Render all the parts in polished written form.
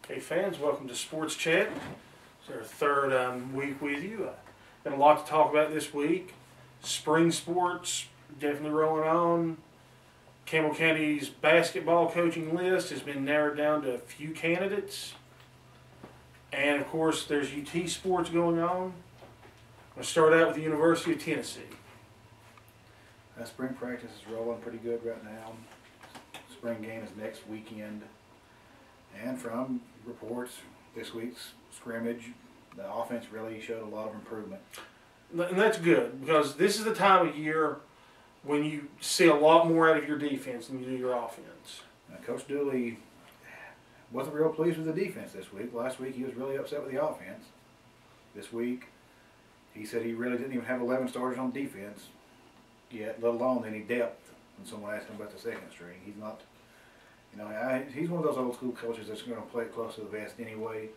Hey fans, welcome to Sports Chat. It's our third week with you. Been a lot to talk about this week. Spring sports definitely rolling on. Campbell County's basketball coaching list has been narrowed down to a few candidates. And of course there's UT sports going on. I'm going to start out with the University of Tennessee. Spring practice is rolling pretty good right now. Spring game is next weekend. And from reports, this week's scrimmage, the offense really showed a lot of improvement. And that's good, because this is the time of year when you see a lot more out of your defense than you do your offense. Now, Coach Dooley wasn't real pleased with the defense this week. Last week he was really upset with the offense. This week he said he really didn't even have 11 starters on defense yet, let alone any depth. When someone asked him about the second string, he's not. You know, he's one of those old school coaches that's going to play it close to the vest anyway.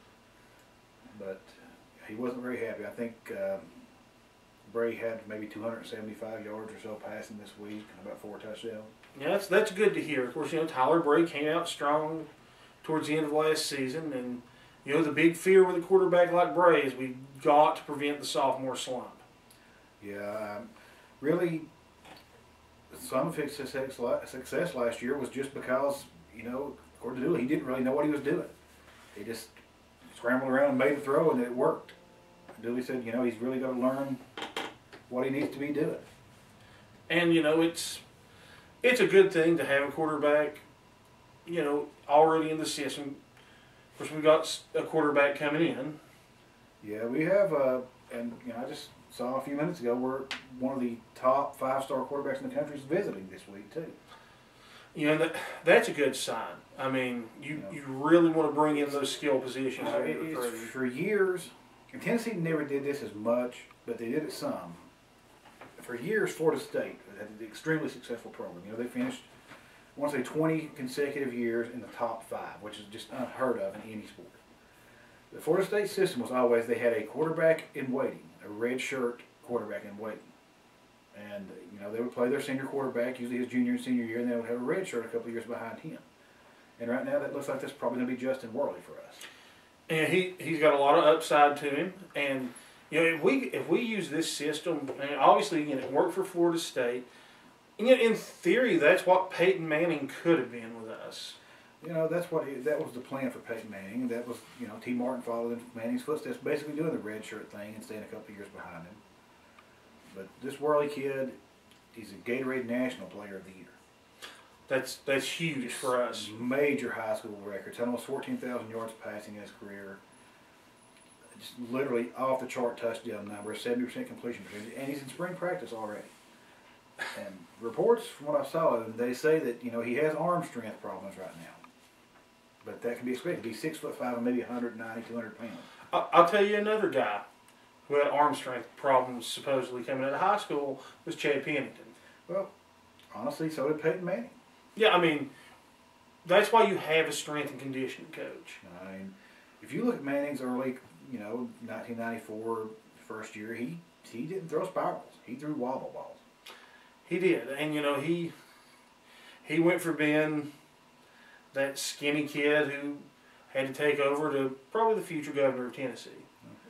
But he wasn't very happy. I think Bray had maybe 275 yards or so passing this week, and about 4 touchdowns. Yeah, that's good to hear. Of course, Tyler Bray came out strong towards the end of last season, and the big fear with a quarterback like Bray is we've got to prevent the sophomore slump. Yeah, really, some of his success last year was just because, according to Dooley, he didn't really know what he was doing. He just scrambled around and made a throw, and it worked. Dooley said, he's really got to learn what he needs to be doing. And, it's a good thing to have a quarterback, already in the system. Of course, we've got a quarterback coming in. Yeah, we have, and I just saw a few minutes ago where one of the top 5-star quarterbacks in the country is visiting this week, too. That's a good sign. I mean, you really want to bring in those skill positions. For years, and Tennessee never did this as much, but they did it some. For years, Florida State had an extremely successful program. They finished, I want to say, 20 consecutive years in the top 5, which is just unheard of in any sport. The Florida State system was always they had a quarterback in waiting, a red shirt quarterback in waiting. And, they would play their senior quarterback, usually his junior and senior year, and they would have a red shirt a couple of years behind him. And right now, that looks like that's probably going to be Justin Worley for us. And he's got a lot of upside to him. And, if we use this system, and obviously, it worked for Florida State. And yet, in theory, that's what Peyton Manning could have been with us. That was the plan for Peyton Manning. That was, T. Martin followed in Manning's footsteps, basically doing the red shirt thing and staying a couple of years behind him. But this Worley kid, he's a Gatorade National Player of the Year. That's huge for us. Major high school records. Almost 14,000 yards passing in his career. Just literally off the chart touchdown number, 70% completion percentage, and he's in spring practice already. And reports from what I saw, they say that he has arm strength problems right now. But that can be expected. He's 6'5" and maybe 190, 200 pounds. I'll tell you another guy who had arm strength problems supposedly coming out of high school was Chad Pennington. Well, honestly, so did Peyton Manning. Yeah, I mean, that's why you have a strength and conditioning coach. I mean, if you look at Manning's early, 1994 first year, he didn't throw spirals. He threw wobble balls. He did, and he went from being that skinny kid who had to take over to probably the future governor of Tennessee.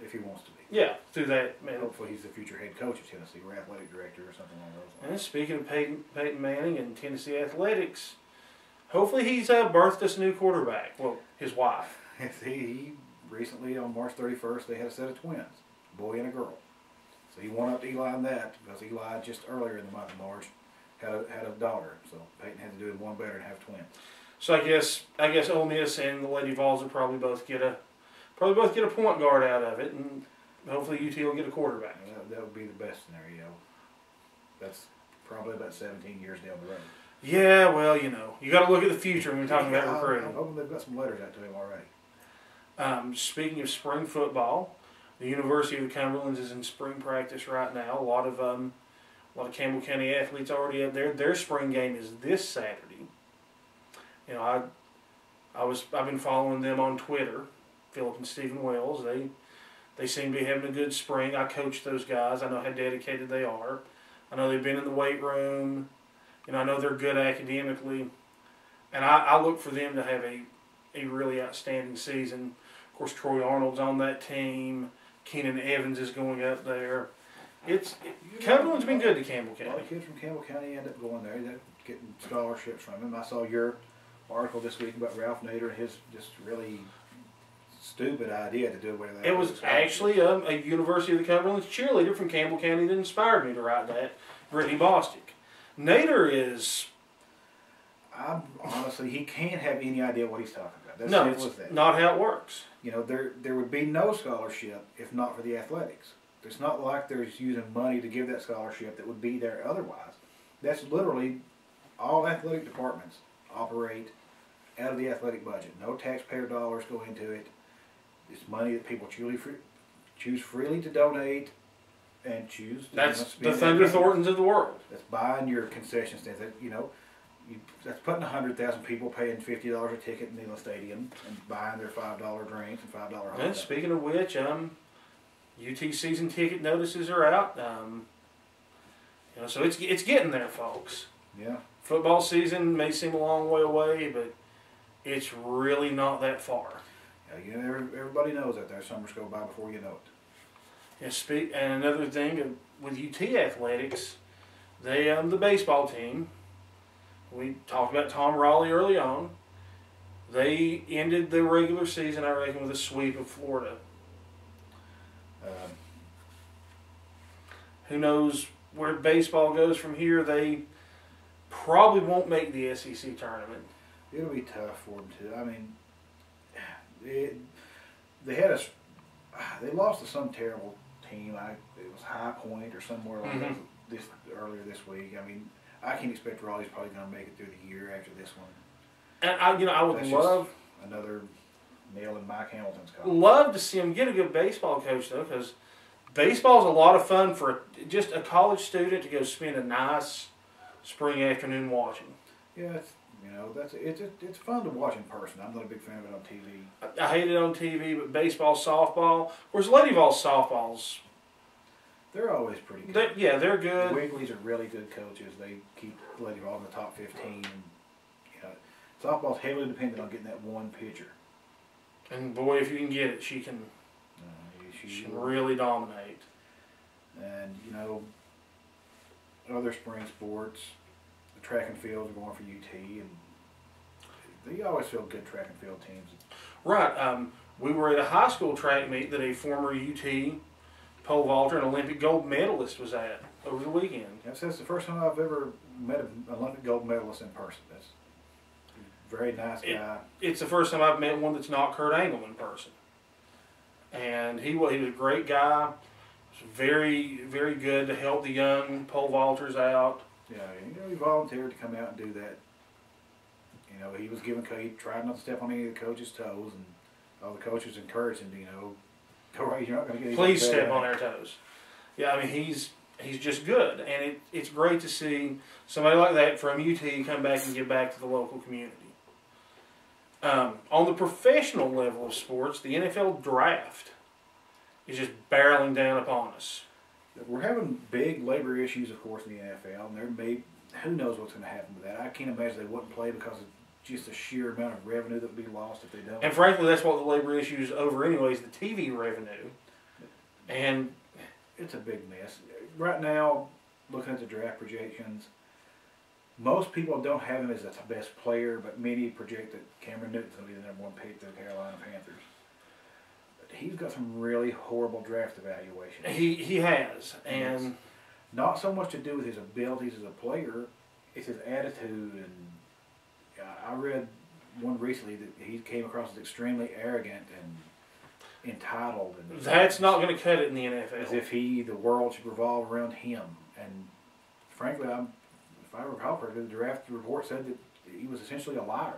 If he wants to be. Yeah, through that. Man. Hopefully he's the future head coach of Tennessee or athletic director or something along those lines. And speaking of Peyton Manning and Tennessee athletics, hopefully he's birthed us a new quarterback. Well, his wife. He recently, on March 31st, they had a set of twins, a boy and a girl. So he won up to Eli in that because Eli just earlier in the month of March had a daughter. So Peyton had to do him one better and have twins. So I guess Ole Miss and the Lady Vols will probably both get a point guard out of it, and hopefully UT will get a quarterback. That would be the best scenario. That's probably about 17 years down the road. Yeah, well, you got to look at the future when we're talking about recruiting. I'm hoping they've got some letters out to him already. Speaking of spring football, the University of the Cumberlands is in spring practice right now. A lot of Campbell County athletes already out there. Their spring game is this Saturday. I've been following them on Twitter, Philip and Stephen Wells. They seem to be having a good spring. I coach those guys. I know how dedicated they are. I know they've been in the weight room. I know they're good academically. And I look for them to have a really outstanding season. Of course, Troy Arnold's on that team. Keenan Evans is going up there. Cumberland's been good to Campbell A lot County. of kids from Campbell County end up going there. They end up getting scholarships from him. I saw your article this week about Ralph Nader and his just really stupid idea to do away with that. It was actually a University of the Cumberland's cheerleader from Campbell County that inspired me to write that, Brittany Bostic. Nader is... Honestly, he can't have any idea what he's talking about. That's No, simple as that. it's not how it works. You know, there would be no scholarship if not for the athletics. It's not like there's using money to give that scholarship that would be there otherwise. That's literally all athletic departments operate out of the athletic budget. No taxpayer dollars go into it. It's money that people choose freely to donate and choose to That's spend the their Thunder money. Thorntons of the world. That's buying your concession stands. That, you know, that's putting 100,000 people paying $50 a ticket in Neyland Stadium and buying their $5 drinks and $5 hot And dogs. speaking of which, UT season ticket notices are out. You know, so it's getting there, folks. Yeah. Football season may seem a long way away, but it's really not that far. Yeah, you know, everybody knows that there. Summers go by before you know it. And another thing with UT athletics, the baseball team. We talked about Tom Raleigh early on. They ended the regular season, I reckon, with a sweep of Florida. Who knows where baseball goes from here? They probably won't make the SEC tournament. It'll be tough for them too. I mean, they lost to some terrible team. It was High Point or somewhere like that earlier this week. I mean, I can't expect Raleigh's probably going to make it through the year after this one. And I would That's love just another nail in Mike Hamilton's coffin. love to see him get a good baseball coach though, because baseball's a lot of fun for just a college student to go spend a nice spring afternoon watching. Yeah, it's fun to watch in person. I'm not a big fan of it on TV. I hate it on TV, but baseball, softball, of course, Lady Vol softballs. They're always pretty good. They're The good. Wigleys are really good coaches. They keep Lady Vol in the top 15. And, you know, softball's heavily dependent on getting that one pitcher. And boy, if you can get it, she can She really dominate. And, you know, other spring sports, the track and fields are going for UT, and they always feel good track and field teams. Right. We were at a high school track meet that a former UT pole vaulter and Olympic gold medalist was at over the weekend. That's the first time I've ever met an Olympic gold medalist in person. That's a very nice guy. It's the first time I've met one that's not Kurt Angle in person. And he was a great guy. He was very, very good to help the young pole vaulters out. Yeah, you know, he volunteered to come out and do that. You know, he tried not to step on any of the coaches' toes, and all the coaches encouraged him to, you know, go right, you're not going to get Please step on their toes. Yeah, I mean, he's just good. And it's great to see somebody like that from UT come back and give back to the local community. On the professional level of sports, the NFL draft is just barreling down upon us. We're having big labor issues, of course, in the NFL, and who knows what's going to happen with that. I can't imagine they wouldn't play because of just the sheer amount of revenue that would be lost if they don't. And frankly, that's what the labor issue is over anyways, the TV revenue. And it's a big mess. Right now, looking at the draft projections, most people don't have him as the best player, but many project that Cameron Newton's going to be the #1 pick to the Carolina Panthers. But he's got some really horrible draft evaluations. he has. And not so much to do with his abilities as a player, it's his attitude. And I read one recently that he came across as extremely arrogant and entitled. And that's not going to cut it in the NFL. as if the world should revolve around him. And frankly, if I recall correctly, the draft report said that he was essentially a liar.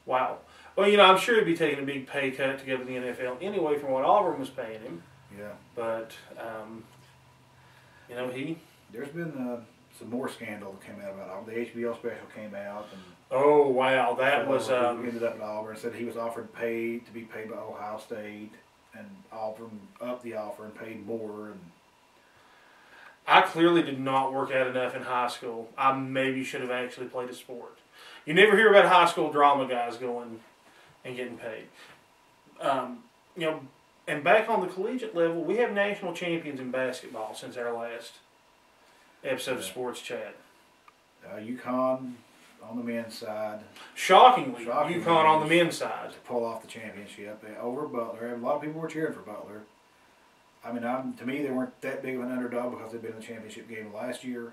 Wow. Well, you know, I'm sure he'd be taking a big pay cut to go to the NFL anyway from what Auburn was paying him. Yeah. But, you know, There's been some more scandal that came out about Auburn. The HBO special came out, and oh, wow, that was... he ended up at Auburn and said he was offered to be paid by Ohio State, and Auburn upped the offer and paid more. And I clearly did not work out enough in high school. I maybe should have actually played a sport. You never hear about high school drama guys going and getting paid. You know, and back on the collegiate level, we have national champions in basketball since our last episode of Sports Chat. UConn on the men's side. Shockingly, UConn on the men's side. To pull off the championship over Butler. A lot of people were cheering for Butler. I mean, to me, they weren't that big of an underdog because they've been in the championship game last year.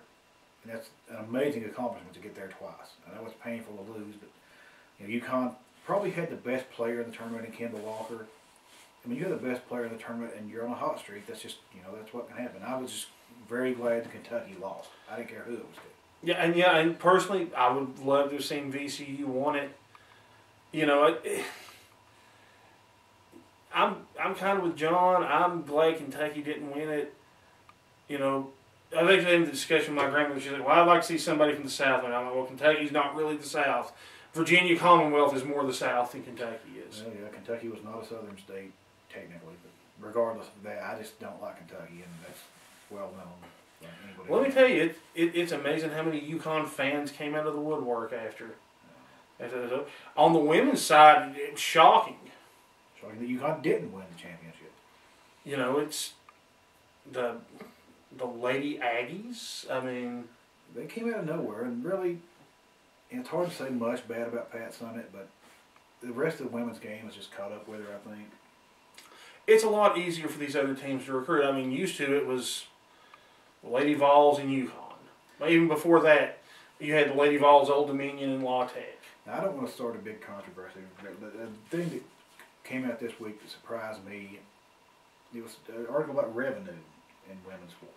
And that's an amazing accomplishment to get there twice. I know it's painful to lose, but UConn probably had the best player in the tournament in Kendall Walker. I mean, you're the best player in the tournament and you're on a hot streak. That's just, that's what can happen. I was just very glad that Kentucky lost. I didn't care who it was to. And personally, I would love to have seen VCU won it. I'm kind of with John. I'm glad Kentucky didn't win it. I was actually having the discussion with my grandmother. She's like, well, I'd like to see somebody from the South. And I'm like, well, Kentucky's not really the South. Virginia Commonwealth is more the South than Kentucky is. Well, yeah, Kentucky was not a Southern state, technically. But regardless of that, I just don't like Kentucky, and that's well known. Well, let me tell you, it's amazing how many UConn fans came out of the woodwork after. On the women's side, it's shocking. Shocking that UConn didn't win the championship. It's the Lady Aggies. I mean, they came out of nowhere, and really, it's hard to say much bad about Pat Summitt, but the rest of the women's game has just caught up with her, I think. It's a lot easier for these other teams to recruit. I mean, used to it was Lady Vols and UConn. But even before that, you had the Lady Vols, Old Dominion, and La Tech. Now, I don't want to start a big controversy, but the thing that came out this week that surprised me, it was an article about revenue in women's sports.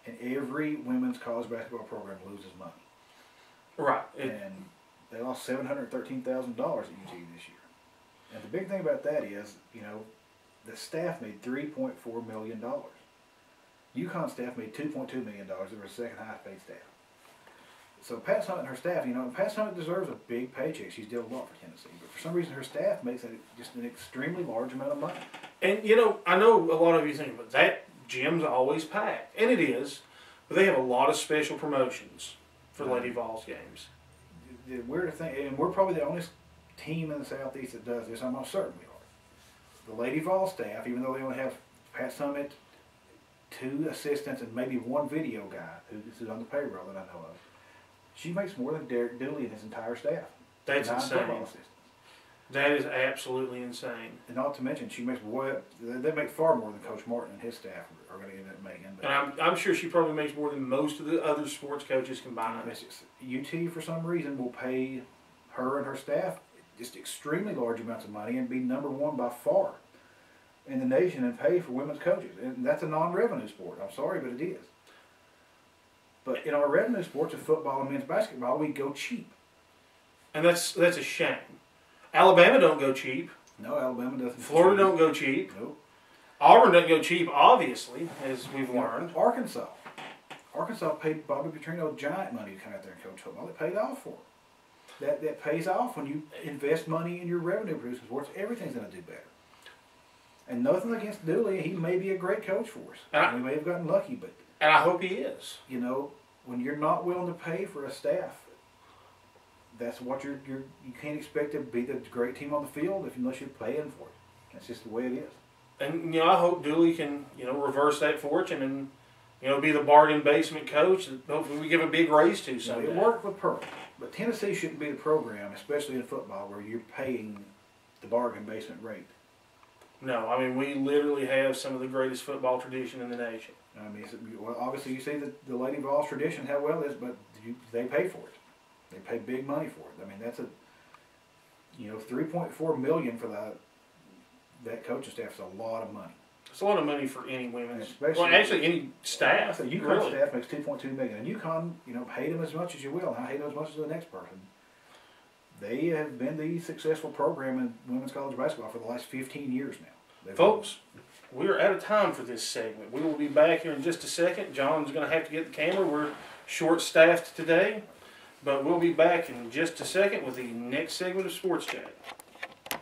And every women's college basketball program loses money. Right. And they lost $713,000 at UT this year. And the big thing about that is, the staff made $3.4 million. UConn staff made $2.2 million. They were the second highest paid staff. So Pat Summitt and her staff, Pat Summitt deserves a big paycheck. She's did a lot for Tennessee. But for some reason her staff makes just an extremely large amount of money. And, I know a lot of you think, but that gym's always packed. And it is. But they have a lot of special promotions for Lady Vols games. The weird thing, and we're probably the only team in the Southeast that does this. I'm almost certain we are. The Lady Vols staff, even though they only have Pat Summitt, 2 assistants, and maybe 1 video guy who's on the payroll that I know of, she makes more than Derek Dooley and his entire staff. That's insane. That is absolutely insane. And not to mention, she makes they make far more than Coach Martin and his staff are going to end up making. But and I'm sure she probably makes more than most of the other sports coaches combined. UT, for some reason, will pay her and her staff just extremely large amounts of money and be #1 by far in the nation and pay for women's coaches. And that's a non-revenue sport. I'm sorry, but it is. But in our revenue sports of football and men's basketball, we go cheap. And that's a shame. Alabama don't go cheap. No, Alabama doesn't. Florida don't go cheap. Nope. Auburn doesn't go cheap, obviously, as we've learned. Arkansas paid Bobby Petrino giant money to come out there and coach football. It paid off for him. That pays off when you invest money in your revenue-producing sports. Everything's going to do better. And nothing against Dooley. He may be a great coach for us. We may have gotten lucky, but... And I hope he is. When you're not willing to pay for a staff, that's what you can't expect to be the great team on the field unless you're paying for it. That's just the way it is. And I hope Dooley can reverse that fortune and be the bargain basement coach that hopefully we give a big raise to someday. It worked with Pearl, but Tennessee shouldn't be the program, especially in football, where you're paying the bargain basement rate. No, I mean we literally have some of the greatest football tradition in the nation. I mean, obviously you see the Lady Vols tradition, how well it is, but they pay for it. They pay big money for it. I mean, that's $3.4 million for that coaching staff is a lot of money. It's a lot of money for any women's, actually any staff. So UConn staff makes $2.2 million, and UConn, hate them as much as you will, and I hate them as much as the next person. They have been the successful program in women's college basketball for the last 15 years now. Folks, we are out of time for this segment. We will be back here in just a second. John's going to have to get the camera. We're short-staffed today. But we'll be back in just a second with the next segment of Sports Chat.